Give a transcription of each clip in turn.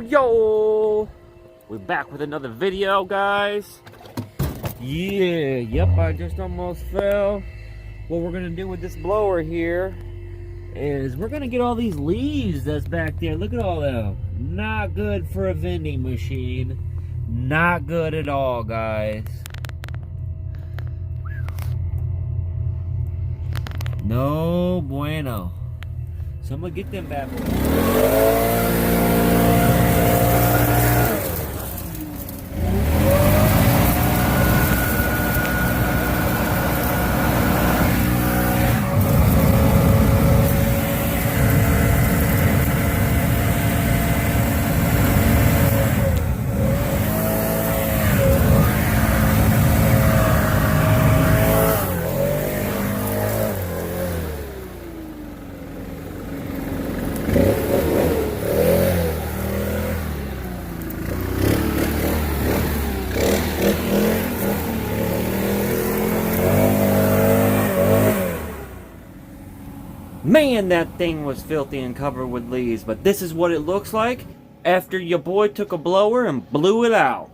Yo! We're back with another video, guys. Yep, I just almost fell. What we're gonna do with this blower here is we're gonna get all these leaves that's back there. Look at all them. Not good for a vending machine. Not good at all, guys. No bueno. So I'm gonna get them bad boys. Man, that thing was filthy and covered with leaves, but this is what it looks like after your boy took a blower and blew it out.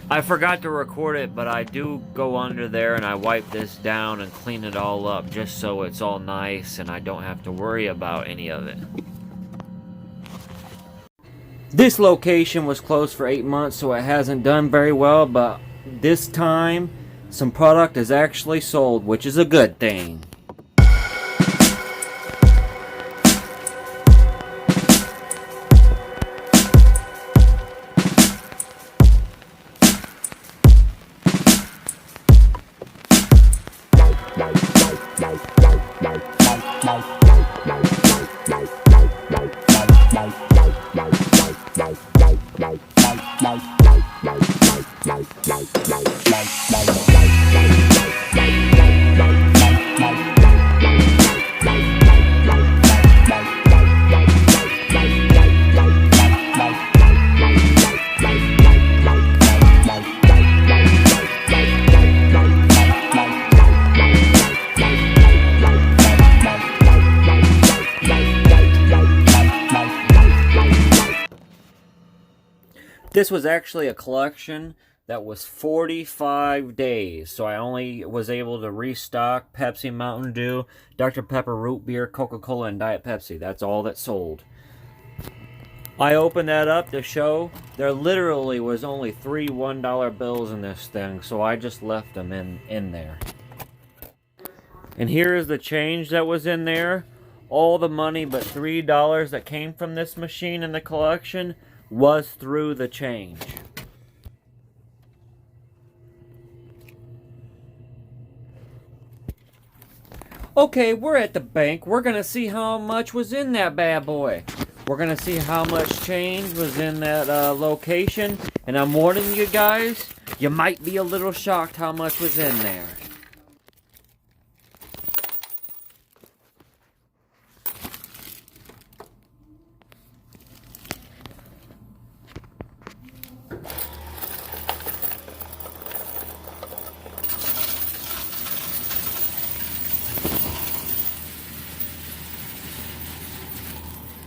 I forgot to record it, but I do go under there and I wipe this down and clean it all up just so it's all nice and I don't have to worry about any of it. This location was closed for 8 months, so it hasn't done very well, but this time some product is actually sold, which is a good thing. This was actually a collection that was 45 days, so I only was able to restock Pepsi, Mountain Dew, Dr. Pepper, Root Beer, Coca-Cola, and Diet Pepsi. That's all that sold. I opened that up to show there literally was only 3 $1 bills in this thing, so I just left them in there. And here is the change that was in there. All the money but $3 that came from this machine in the collection was through the change. Okay, we're at the bank. We're gonna see how much was in that bad boy. We're gonna see how much change was in that location. And I'm warning you guys, you might be a little shocked how much was in there.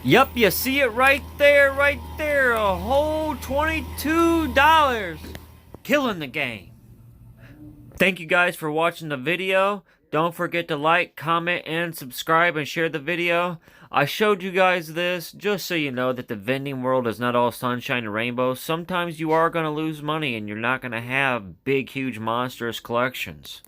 Yep, you see it right there, a whole $22. Killing the game. Thank you guys for watching the video. Don't forget to like, comment, and subscribe and share the video. I showed you guys this just so you know that the vending world is not all sunshine and rainbows. Sometimes you are going to lose money and you're not going to have big, huge, monstrous collections.